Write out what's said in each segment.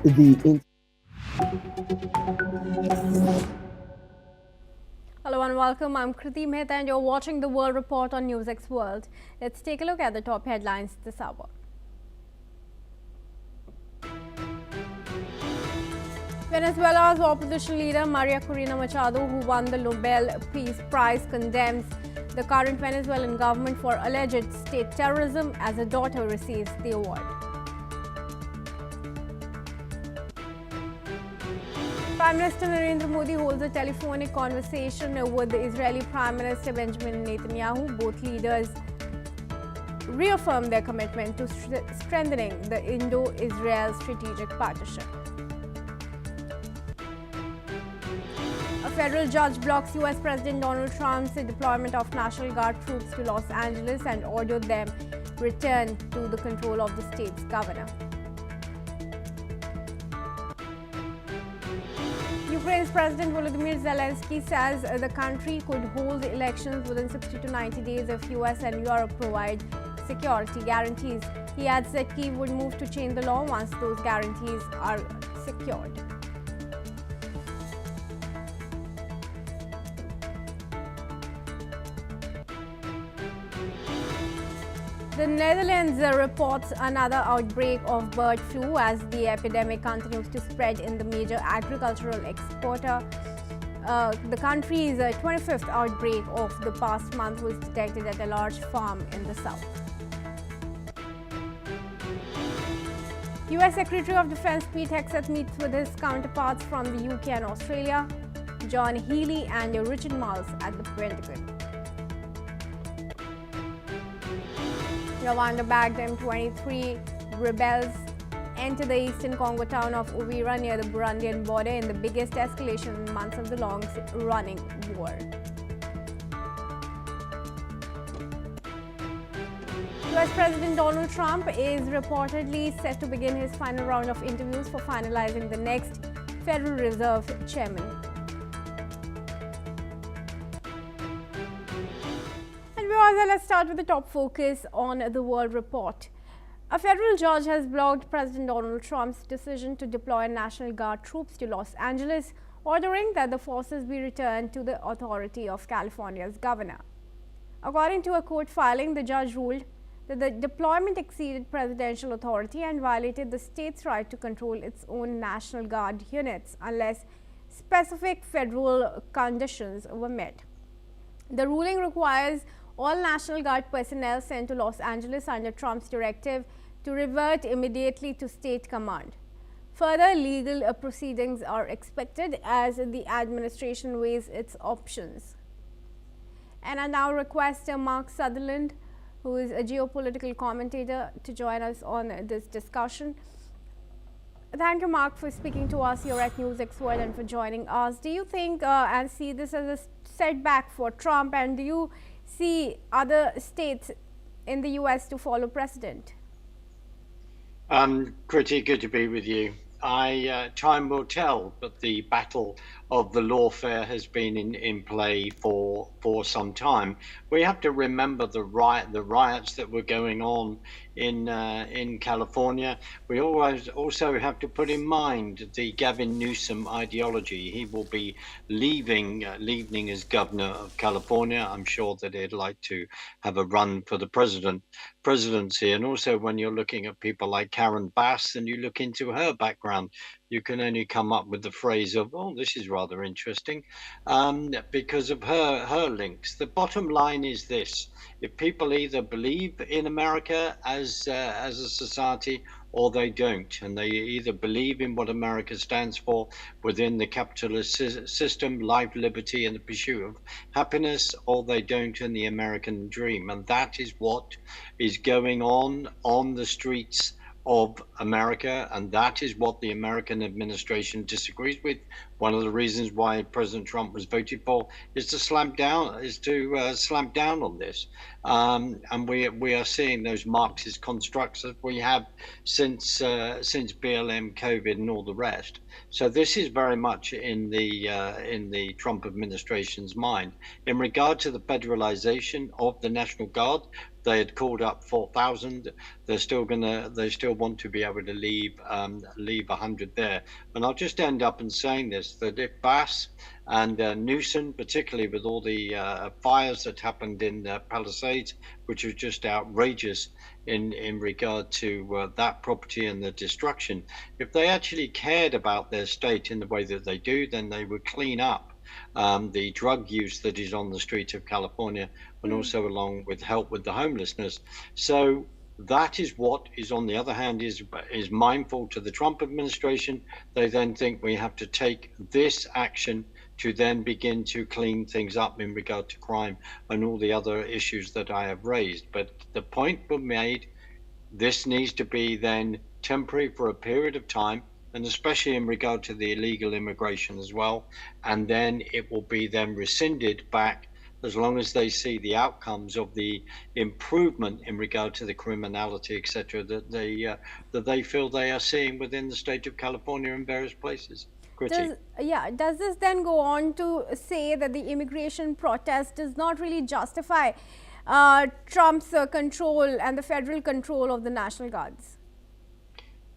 the Hello and welcome. I'm Kriti Mehta and you're watching the World Report on NewsX World. Let's take a look at the top headlines this hour. Venezuela's opposition leader Maria Corina Machado, who won the Nobel Peace Prize, condemns the current Venezuelan government for alleged state terrorism as her daughter receives the award. Prime Minister Narendra Modi holds a telephonic conversation with the Israeli Prime Minister Benjamin Netanyahu. Both leaders reaffirmed their commitment to strengthening the Indo-Israel strategic partnership. A federal judge blocks U.S. President Donald Trump's deployment of National Guard troops to Los Angeles and ordered them returned to the control of the state's governor. Ukraine's President Volodymyr Zelensky says the country could hold elections within 60 to 90 days if US and Europe provide security guarantees. He adds that Kyiv would move to change the law once those guarantees are secured. The Netherlands reports another outbreak of bird flu as the epidemic continues to spread in the major agricultural exporter. The country's 25th outbreak of the past month was detected at a large farm in the south. US Secretary of Defense Pete Hegseth meets with his counterparts from the UK and Australia, John Healey and Richard Marles at the Pentagon. Rwanda-backed M23 rebels enter the eastern Congo town of Uvira near the Burundian border in the biggest escalation in months of the long-running war. US President Donald Trump is reportedly set to begin his final round of interviews for finalizing the next Federal Reserve chairman. Let's start with the top focus on the World Report. A federal judge has blocked President Donald Trump's decision to deploy National Guard troops to Los Angeles, ordering that the forces be returned to the authority of California's governor. According to a court filing, the judge ruled that the deployment exceeded presidential authority and violated the state's right to control its own National Guard units unless specific federal conditions were met. The ruling requires all National Guard personnel sent to Los Angeles under Trump's directive to revert immediately to state command. Further legal proceedings are expected as the administration weighs its options. And I now request Mark Sutherland, who is a geopolitical commentator, to join us on this discussion. Thank you, Mark, for speaking to us here at NewsX World and for joining us. Do you think and see this as a setback for Trump, and do you see other states in the US to follow precedent? Pretty good to be with you. Time will tell, but the battle of the lawfare has been in play for some time. We have to remember the riots that were going on in California. We always also have to put in mind the Gavin Newsom ideology. He will be leaving as governor of California. I'm sure that he'd like to have a run for the presidency. And also, when you're looking at people like Karen Bass and you look into her background, you can only come up with the phrase of, oh, this is rather interesting, because of her links. The bottom line is this: if people either believe in America as a society or they don't, and they either believe in what America stands for within the capitalist system, life, liberty, and the pursuit of happiness, or they don't in the American dream. And that is what is going on the streets of America, and that is what the American administration disagrees with. One of the reasons why President Trump was voted for is to slamp down on this, and we are seeing those Marxist constructs that we have since BLM, COVID, and all the rest. So this is very much in the Trump administration's mind. In regard to the federalization of the National Guard, they had called up 4,000. They still want to be able to leave 100 there. And I'll just end up in saying this, that if Bass and Newsom, particularly with all the fires that happened in Palisades, which was just outrageous in regard to that property and the destruction, if they actually cared about their state in the way that they do, then they would clean up the drug use that is on the streets of California, and also along with help with the homelessness. So that is what is, on the other hand, is mindful to the Trump administration. They then think we have to take this action to then begin to clean things up in regard to crime and all the other issues that I have raised. But the point was made, this needs to be then temporary for a period of time, and especially in regard to the illegal immigration as well. And then it will be then rescinded back as long as they see the outcomes of the improvement in regard to the criminality, etc., that they feel they are seeing within the state of California in various places. Does this then go on to say that the immigration protest does not really justify Trump's control and the federal control of the National Guards?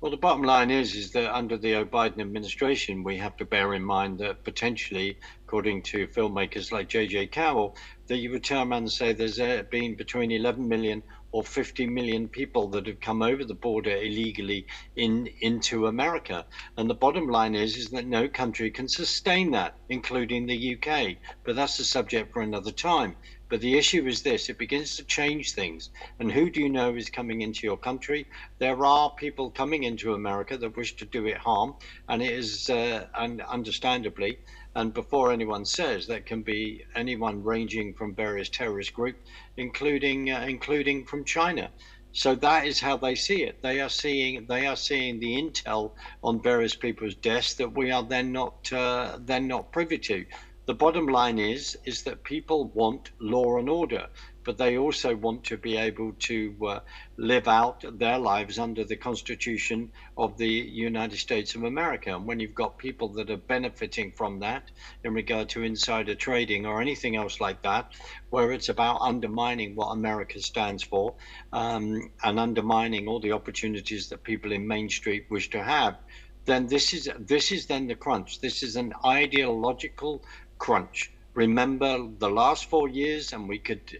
Well, the bottom line is that under the Biden administration, we have to bear in mind that potentially, according to filmmakers like J.J. Cowell, that you would turn around and say there's been between 11 million or 50 million people that have come over the border illegally into America. And the bottom line is that no country can sustain that, including the UK. But that's a subject for another time. But the issue is this, it begins to change things. And who do you know is coming into your country? There are people coming into America that wish to do it harm, and it is, and understandably, and before anyone says, that can be anyone ranging from various terrorist groups, including from China. So that is how they see it. They are seeing the intel on various people's desks that we are then not privy to. The bottom line is that people want law and order, but they also want to be able to live out their lives under the Constitution of the United States of America. And when you've got people that are benefiting from that in regard to insider trading or anything else like that, where it's about undermining what America stands for, and undermining all the opportunities that people in Main Street wish to have, then this is then the crunch. This is an ideological crunch. Remember the last 4 years, and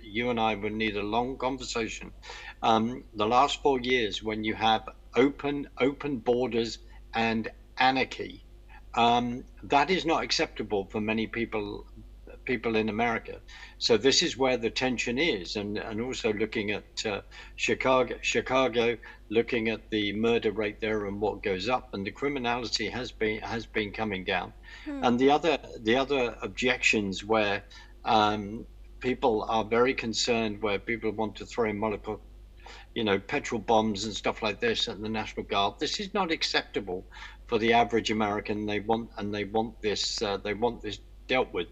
you and I would need a long conversation. The last 4 years, when you have open borders and anarchy, that is not acceptable for many people in America. So this is where the tension is, and also looking at Chicago, looking at the murder rate there and what goes up, and the criminality has been coming down. And the other objections where people are very concerned, where people want to throw Molotov, petrol bombs and stuff like this at the National Guard. This is not acceptable for the average American. They want this dealt with.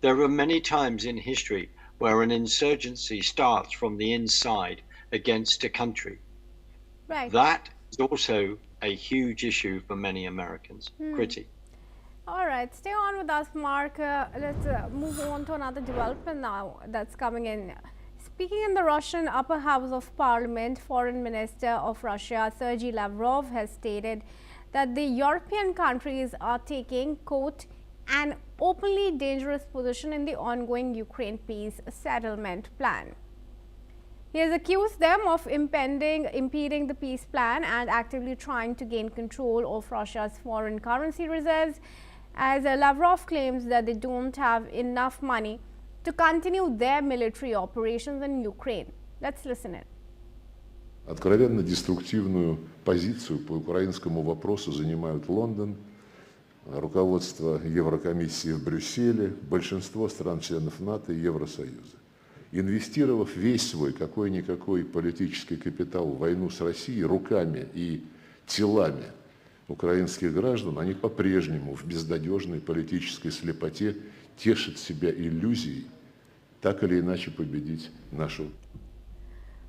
There are many times in history where an insurgency starts from the inside against a country. Right. That is also a huge issue for many Americans. Pretty. All right, stay on with us, Mark. Let's move on to another development now that's coming in. Speaking in the Russian Upper House of Parliament, Foreign Minister of Russia, Sergei Lavrov, has stated that the European countries are taking, quote, an openly dangerous position in the ongoing Ukraine peace settlement plan. He has accused them of impeding the peace plan and actively trying to gain control of Russia's foreign currency reserves, as Lavrov claims that they don't have enough money to continue their military operations in Ukraine. Let's listen in. Откровенно деструктивную позицию по украинскому вопросу занимают Лондон, руководство Еврокомиссии в Брюсселе, большинство стран-членов НАТО и Евросоюза. Инвестировав весь свой какой-никакой политический капитал в войну с Россией руками и телами украинских граждан, они по-прежнему в безнадежной политической слепоте тешат себя иллюзией так или иначе победить нашу.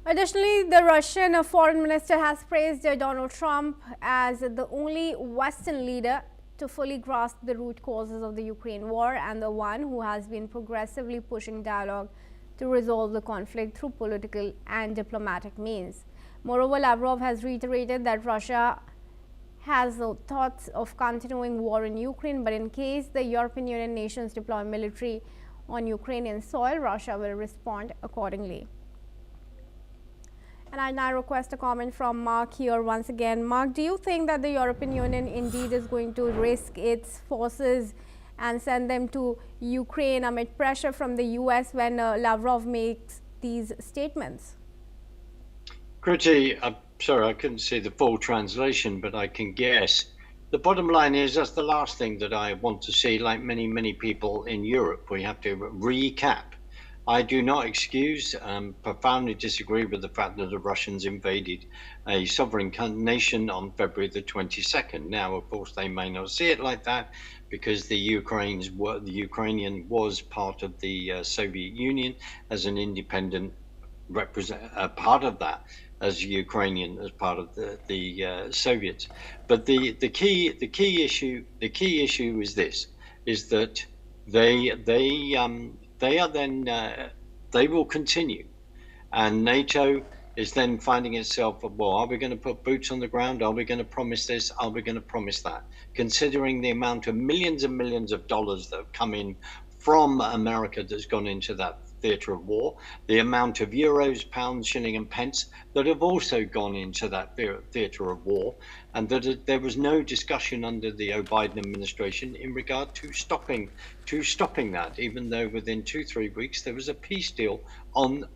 Additionally, the Russian foreign minister has praised Donald Trump as the only Western leader to fully grasp the root causes of the Ukraine war and the one who has been progressively pushing dialogue to resolve the conflict through political and diplomatic means. Moreover, Lavrov has reiterated that Russia has thoughts of continuing war in Ukraine, but in case the European Union nations deploy military on Ukrainian soil, Russia will respond accordingly. And I now request a comment from Mark here once again. Mark, do you think that the European Union indeed is going to risk its forces and send them to Ukraine amid pressure from the US when Lavrov makes these statements? Kriti, I'm sorry, I couldn't see the full translation, but I can guess. The bottom line is that's the last thing that I want to see, like many people in Europe. We have to recap. I do not excuse, profoundly disagree with the fact that the Russians invaded a sovereign nation on February the 22nd. Now, of course, they may not see it like that because the Ukrainian was part of the Soviet Union as an independent part of that, as Ukrainian as part of the Soviets. But the key issue is this: is that they will continue, and NATO is then finding itself, well, are we going to put boots on the ground? Are we going to promise this? Are we going to promise that? Considering the amount of millions and millions of dollars that have come in from America that's gone into that theatre of war, the amount of euros, pounds, shilling and pence that have also gone into that theatre of war, and that there was no discussion under the Biden administration in regard to stopping that, even though within 2-3 weeks there was a peace deal on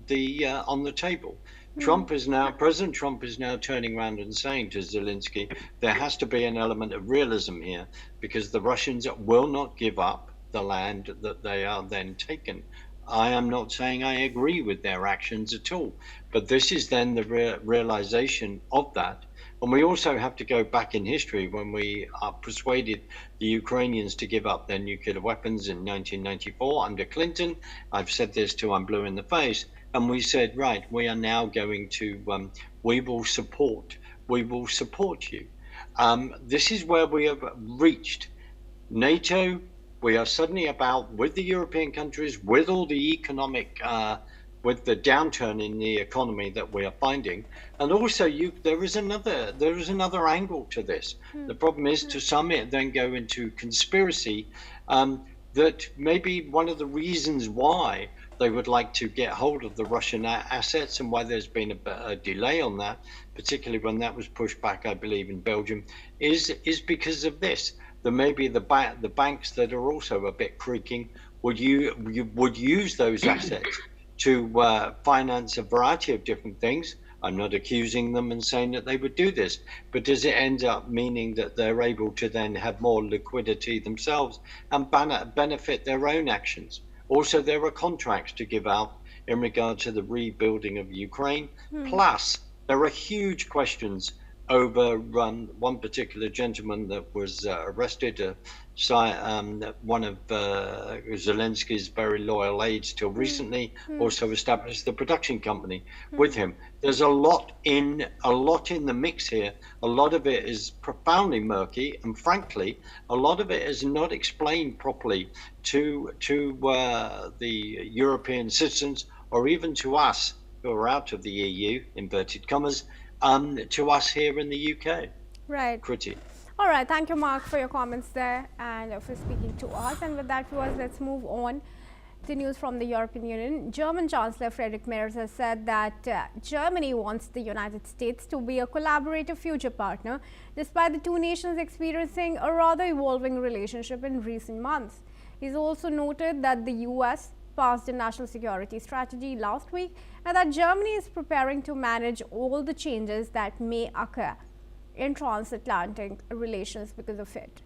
the table. President Trump is now turning around and saying to Zelensky, there has to be an element of realism here, because the Russians will not give up the land that they are then taken. I am not saying I agree with their actions at all, but this is then the realization of that. And we also have to go back in history when we persuaded the Ukrainians to give up their nuclear weapons in 1994 under Clinton. I've said this till I'm blue in the face. And we said, right, we are now going to, we will support you. This is where we have reached. NATO, we are suddenly about, with the European countries, with all the economic, with the downturn in the economy that we are finding, and also there is another angle to this. The problem is, to some, it then go into conspiracy. That maybe one of the reasons why they would like to get hold of the Russian assets, and why there's been a delay on that, particularly when that was pushed back, I believe, in Belgium, is because of this. There may be the banks that are also a bit creaking would use those assets to finance a variety of different things. I'm not accusing them and saying that they would do this, but does it end up meaning that they're able to then have more liquidity themselves and benefit their own actions? Also, there are contracts to give out in regard to the rebuilding of Ukraine. Plus, there are huge questions over one particular gentleman that was arrested, one of Zelensky's very loyal aides till recently, also established the production company with him. There's a lot in the mix here. A lot of it is profoundly murky, and frankly, a lot of it is not explained properly to the European citizens, or even to us who are out of the EU, inverted commas, to us here in the UK. Right. Kriti. All right. Thank you, Mark, for your comments there and for speaking to us. And with that, viewers, let's move on to news from the European Union. German Chancellor Friedrich Merz has said that Germany wants the United States to be a collaborative future partner, despite the two nations experiencing a rather evolving relationship in recent months. He's also noted that the US passed a national security strategy last week, and that Germany is preparing to manage all the changes that may occur in transatlantic relations because of it.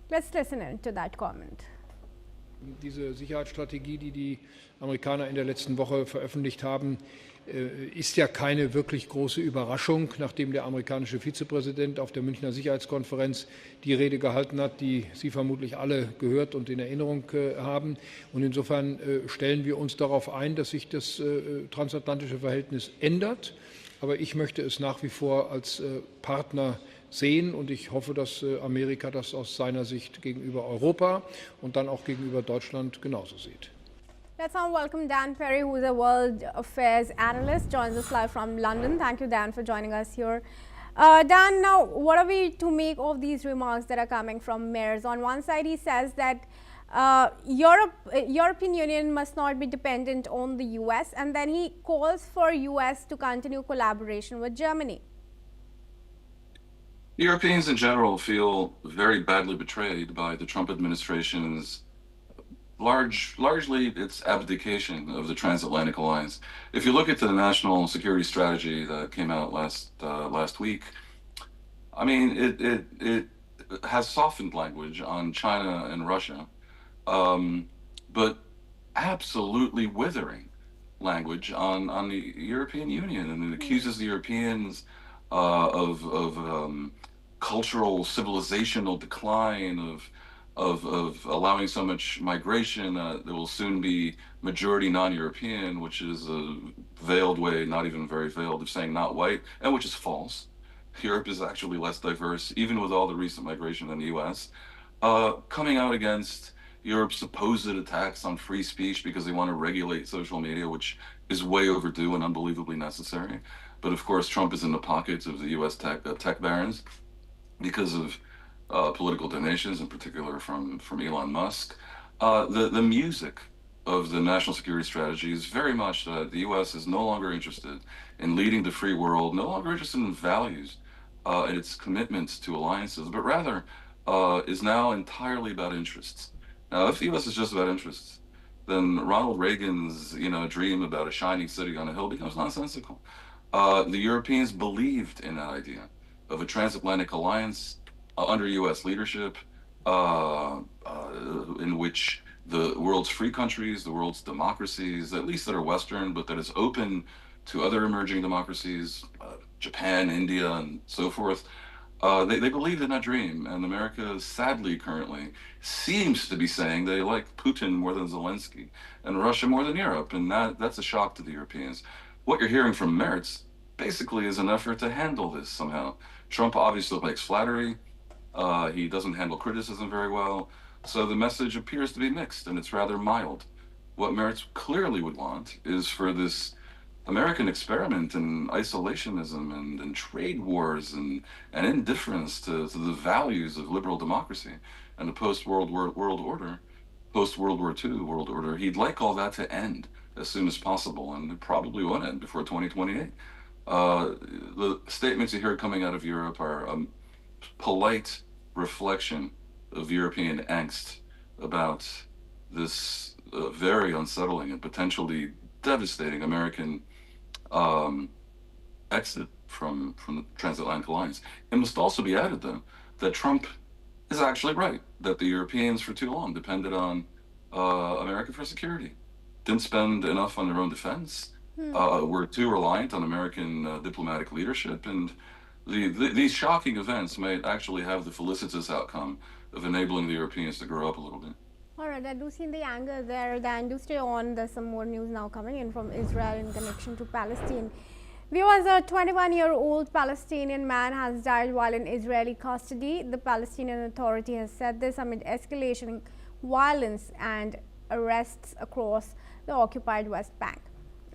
Let's listen in to that comment. Diese Sicherheitsstrategie, die die Amerikaner in der letzten Woche veröffentlicht haben, ist ja keine wirklich große Überraschung, nachdem der amerikanische Vizepräsident auf der Münchner Sicherheitskonferenz die Rede gehalten hat, die Sie vermutlich alle gehört und in Erinnerung haben. Und insofern stellen wir uns darauf ein, dass sich das transatlantische Verhältnis ändert. Aber ich möchte es nach wie vor als Partner sehen, und ich hoffe, dass Amerika das aus seiner Sicht gegenüber Europa und dann auch gegenüber Deutschland genauso sieht. Let's now welcome Dan Perry, who is a world affairs analyst, joins us live from London. Thank you, Dan, for joining us here. Dan, now, what are we to make of these remarks that are coming from mayors? On one side, he says that European Union must not be dependent on the US, and then he calls for US to continue collaboration with Germany. Europeans in general feel very badly betrayed by the Trump administration's largely its abdication of the transatlantic alliance. If you look at the national security strategy that came out last week, I mean, it has softened language on China and Russia, but absolutely withering language on the European Union, and it accuses the Europeans of cultural, civilizational decline, of allowing so much migration. There will soon be majority non-European, which is a veiled way, not even very veiled, of saying not white, and which is false. Europe is actually less diverse, even with all the recent migration in the US. Coming out against Europe's supposed attacks on free speech because they want to regulate social media, which is way overdue and unbelievably necessary. But of course, Trump is in the pockets of the US tech barons because of political donations, in particular from Elon Musk. The music of the national security strategy is very much that the US is no longer interested in leading the free world, no longer interested in values and its commitments to alliances, but rather is now entirely about interests. Now, if the US is just about interests, then Ronald Reagan's dream about a shining city on a hill becomes nonsensical. The Europeans believed in that idea of a transatlantic alliance under US leadership, in which the world's free countries, the world's democracies, at least that are Western, but that is open to other emerging democracies, Japan, India, and so forth, they believed in that dream. And America, sadly, currently seems to be saying they like Putin more than Zelensky and Russia more than Europe. And that's a shock to the Europeans. What you're hearing from Merz basically is an effort to handle this somehow. Trump obviously likes flattery. He doesn't handle criticism very well. So the message appears to be mixed, and it's rather mild. What Merz clearly would want is for this American experiment in isolationism and trade wars and indifference to the values of liberal democracy and the post-World War order, post-World War II world order. He'd like all that to end as soon as possible, and it probably won't end before 2028. The statements you hear coming out of Europe are a polite reflection of European angst about this very unsettling and potentially devastating American exit from the transatlantic alliance. It must also be added, though, that Trump is actually right, that the Europeans for too long depended on America for security, didn't spend enough on their own defense, were too reliant on American diplomatic leadership, and these shocking events may actually have the felicitous outcome of enabling the Europeans to grow up a little bit. All right, I do see the anger there. Dan, do stay on. There's some more news now coming in from Israel in connection to Palestine. Viewers, a 21-year-old Palestinian man has died while in Israeli custody. The Palestinian Authority has said this amid escalating violence and arrests across the occupied West Bank.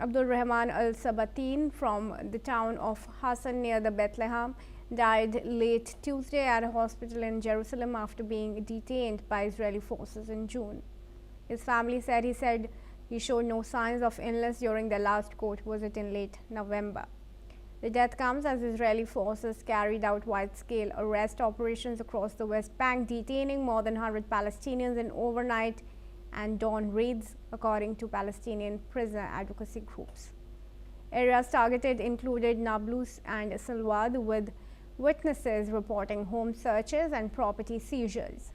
Abdul Rahman al-Sabatin from the town of Hassan near the Bethlehem died late Tuesday at a hospital in Jerusalem after being detained by Israeli forces in June. His family said he showed no signs of illness during their last court visit in late November. The death comes as Israeli forces carried out wide-scale arrest operations across the West Bank, detaining more than 100 Palestinians in overnight and dawn raids, according to Palestinian prisoner advocacy groups. Areas targeted included Nablus and Silwad, with witnesses reporting home searches and property seizures.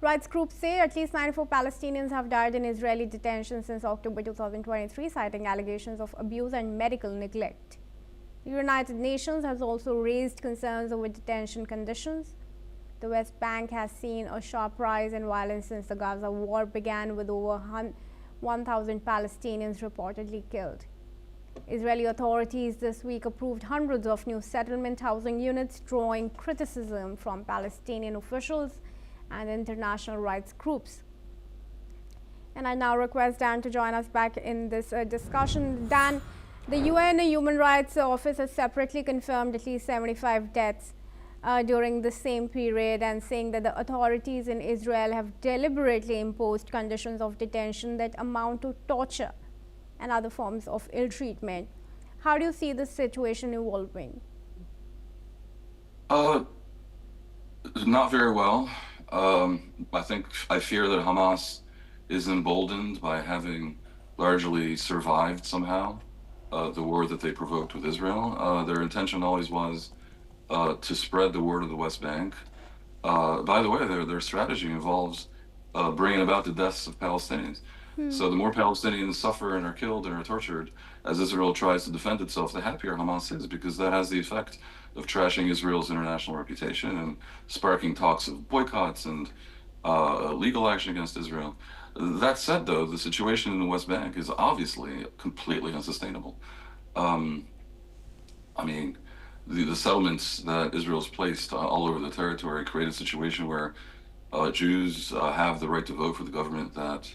Rights groups say at least 94 Palestinians have died in Israeli detention since October 2023, citing allegations of abuse and medical neglect. The United Nations has also raised concerns over detention conditions. The West Bank has seen a sharp rise in violence since the Gaza war began, with over 1,000 Palestinians reportedly killed. Israeli authorities this week approved hundreds of new settlement housing units, drawing criticism from Palestinian officials and international rights groups. And I now request Dan to join us back in this discussion. Dan, the UN Human Rights Office has separately confirmed at least 75 deaths during the same period, and saying that the authorities in Israel have deliberately imposed conditions of detention that amount to torture and other forms of ill treatment. How do you see this situation evolving? Not very well. I fear that Hamas is emboldened by having largely survived somehow the war that they provoked with Israel. Their intention always was to spread the word of the West Bank. By the way, their strategy involves bringing about the deaths of Palestinians. So the more Palestinians suffer and are killed and are tortured as Israel tries to defend itself, the happier Hamas is, because that has the effect of trashing Israel's international reputation and sparking talks of boycotts and legal action against Israel. That said, though, the situation in the West Bank is obviously completely unsustainable. I mean, the settlements that Israel's placed all over the territory create a situation where Jews have the right to vote for the government that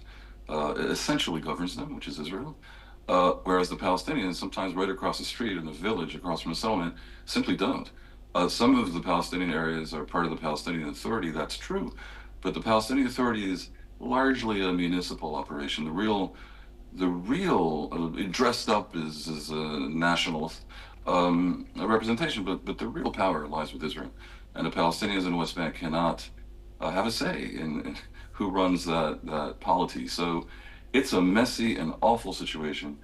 essentially governs them, which is Israel, whereas the Palestinians, sometimes right across the street in a village across from a settlement, simply don't. Some of the Palestinian areas are part of the Palestinian Authority, that's true, but the Palestinian Authority is largely a municipal operation. The real dressed up is a national representation, but the real power lies with Israel, and the Palestinians in the West Bank cannot have a say in who runs that polity. So it's a messy and awful situation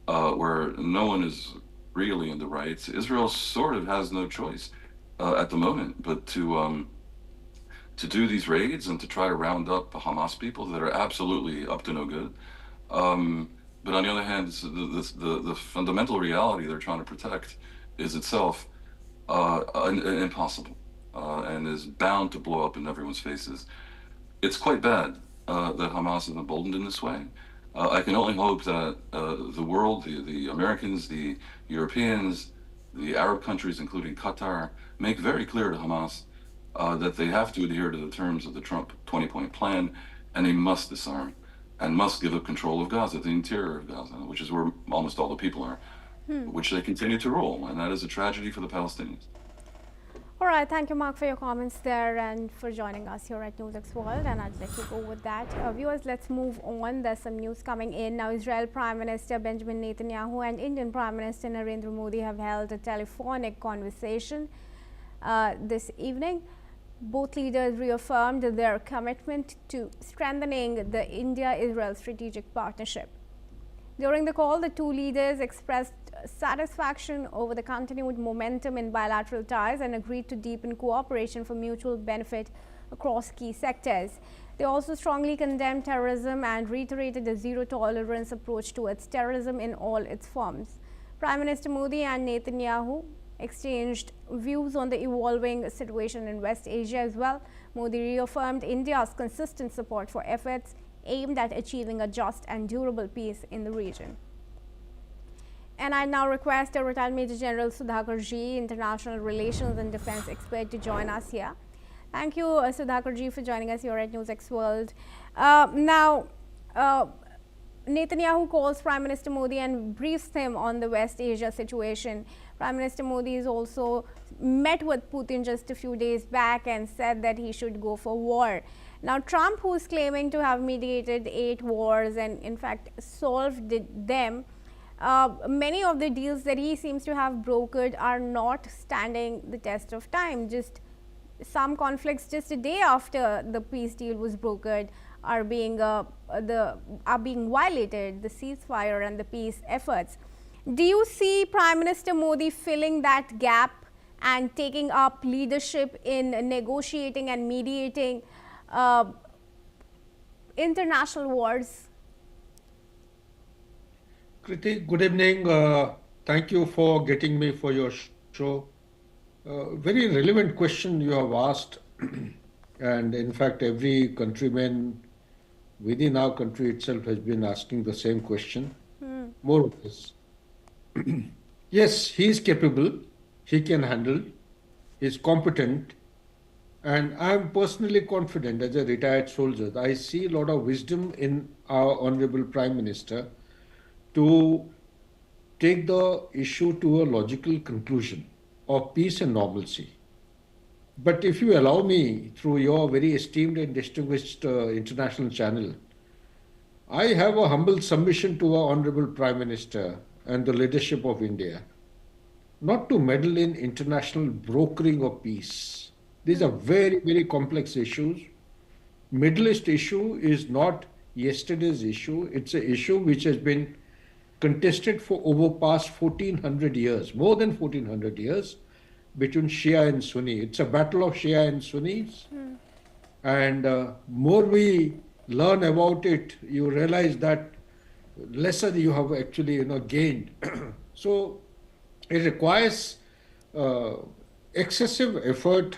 where no one is really in the right. Israel sort of has no choice at the moment but to do these raids and to try to round up Hamas people that are absolutely up to no good. But on the other hand, the fundamental reality they're trying to protect is itself impossible and is bound to blow up in everyone's faces. It's quite bad that Hamas is emboldened in this way. I can only hope that the world, the Americans, the Europeans, the Arab countries, including Qatar, make very clear to Hamas that they have to adhere to the terms of the Trump 20-point plan, and they must disarm and must give up control of Gaza, the interior of Gaza, which is where almost all the people are, which they continue to rule, and that is a tragedy for the Palestinians. All right, thank you, Mark, for your comments there and for joining us here at NewsX World, and I'd let you go with that. Viewers, let's move on. There's some news coming in. Now, Israel Prime Minister Benjamin Netanyahu and Indian Prime Minister Narendra Modi have held a telephonic conversation this evening. Both leaders reaffirmed their commitment to strengthening the India-Israel strategic partnership. During the call, the two leaders expressed satisfaction over the continued momentum in bilateral ties and agreed to deepen cooperation for mutual benefit across key sectors. They also strongly condemned terrorism and reiterated a zero-tolerance approach towards terrorism in all its forms. Prime Minister Modi and Netanyahu exchanged views on the evolving situation in West Asia as well. Modi reaffirmed India's consistent support for efforts aimed at achieving a just and durable peace in the region. And I now request retired Major General Sudhakar Ji, International Relations and Defense expert, to join us here. Thank you, Sudhakar Ji, for joining us here at NewsX World. Netanyahu calls Prime Minister Modi and briefs him on the West Asia situation. Prime Minister Modi has also met with Putin just a few days back and said that he should go for war. Now, Trump, who is claiming to have mediated 8 wars and in fact solved them, many of the deals that he seems to have brokered are not standing the test of time. Just some conflicts just a day after the peace deal was brokered are being violated, the ceasefire and the peace efforts. Do you see Prime Minister Modi filling that gap and taking up leadership in negotiating and mediating international wars? Kriti, good evening. Thank you for getting me for your show. Very relevant question you have asked. And in fact, every countryman within our country itself has been asking the same question. More of this. Yes, he is capable, he can handle, he is competent, And I'm personally confident as a retired soldier. I see a lot of wisdom in our Honorable Prime Minister to take the issue to a logical conclusion of peace and normalcy. But if you allow me, through your very esteemed and distinguished international channel, I have a humble submission to our Honorable Prime Minister and the leadership of India not to meddle in international brokering of peace. These are very, very complex issues. Middle East issue is not yesterday's issue. It's an issue which has been contested for over past 1400 years, more than 1400 years, between Shia and Sunni. It's a battle of Shia and Sunnis. And more we learn about it, you realize that lesser you have actually gained. So it requires excessive effort.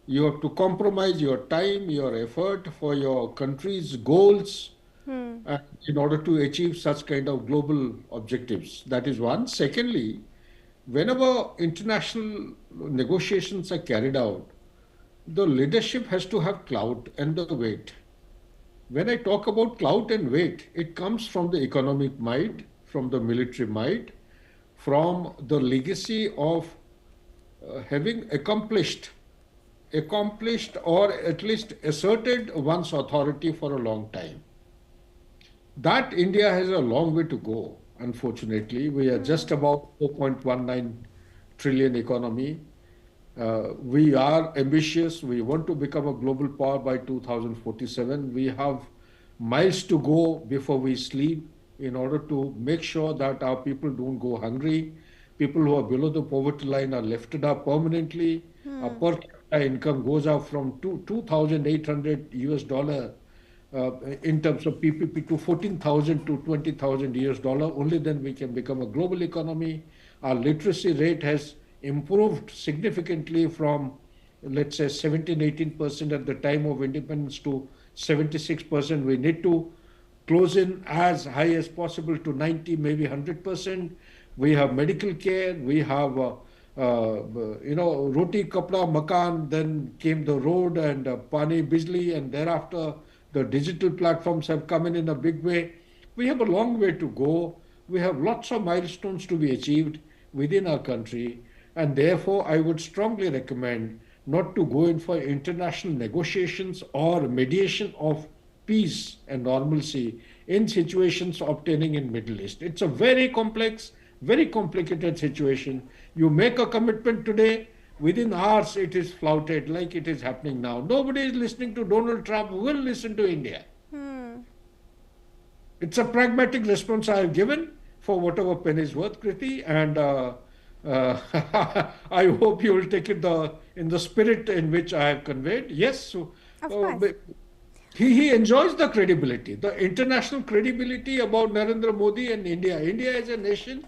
You have to compromise your time, your effort for your country's goals in order to achieve such kind of global objectives. That is one. Secondly, whenever international negotiations are carried out, the leadership has to have clout and the weight. When I talk about clout and weight, it comes from the economic might, from the military might, from the legacy of having accomplished or at least asserted one's authority for a long time. That India has a long way to go, unfortunately. We are just about 4.19 trillion economy. We are ambitious. We want to become a global power by 2047. We have miles to go before we sleep in order to make sure that our people don't go hungry. People who are below the poverty line are lifted up permanently. Our per capita income goes up from $2,800 in terms of PPP to 14,000 to 20,000 US dollar. Only then we can become a global economy. Our literacy rate has improved significantly from, let's say, 17-18% at the time of independence to 76%. We need to close in as high as possible to 90, maybe 100%. We have medical care. We have, roti, kapda, makan. Then came the road and pani, bijli, and thereafter the digital platforms have come in a big way. We have a long way to go. We have lots of milestones to be achieved within our country. And therefore, I would strongly recommend not to go in for international negotiations or mediation of peace and normalcy in situations obtaining in Middle East. It's a very complex, very complicated situation. You make a commitment today, within hours it is flouted like it is happening now. Nobody is listening to Donald Trump, will listen to India. It's a pragmatic response I have given for whatever penny is worth, Kriti, and I hope you will take it in the spirit in which I have conveyed. Yes, so he enjoys the credibility, the international credibility about Narendra Modi and India. India as a nation,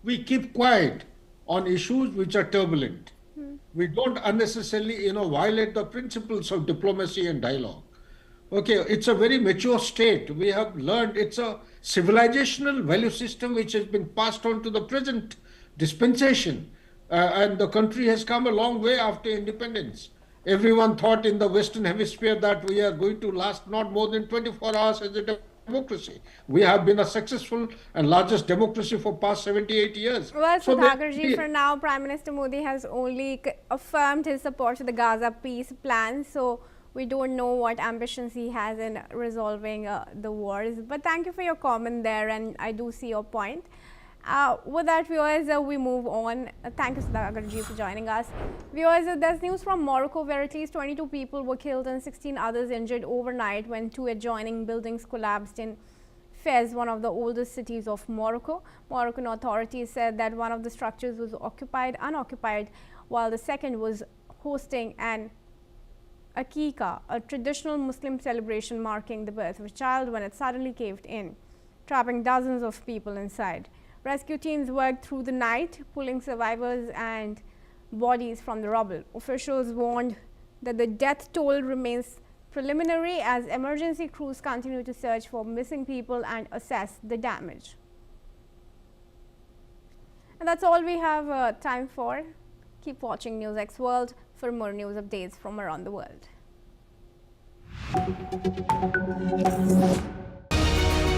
we keep quiet on issues which are turbulent. We don't unnecessarily, violate the principles of diplomacy and dialogue. Okay, it's a very mature state. We have learned it's a civilizational value system which has been passed on to the present dispensation. And the country has come a long way after independence. Everyone thought in the Western Hemisphere that we are going to last not more than 24 hours as a democracy. We have been a successful and largest democracy for past 78 years. Well, Sudhakarji, for now, Prime Minister Modi has only affirmed his support to the Gaza peace plan. So we don't know what ambitions he has in resolving the wars. But thank you for your comment there, and I do see your point. With that, viewers, we move on. Thank you, Sudhakarji, for joining us. Viewers, there's news from Morocco where at least 22 people were killed and 16 others injured overnight when two adjoining buildings collapsed in Fez, one of the oldest cities of Morocco. Moroccan authorities said that one of the structures was unoccupied, while the second was hosting an Aqiqah, a traditional Muslim celebration marking the birth of a child, when it suddenly caved in, trapping dozens of people inside. Rescue teams worked through the night, pulling survivors and bodies from the rubble. Officials warned that the death toll remains preliminary as emergency crews continue to search for missing people and assess the damage. And that's all we have time for. Keep watching NewsX World for more news updates from around the world.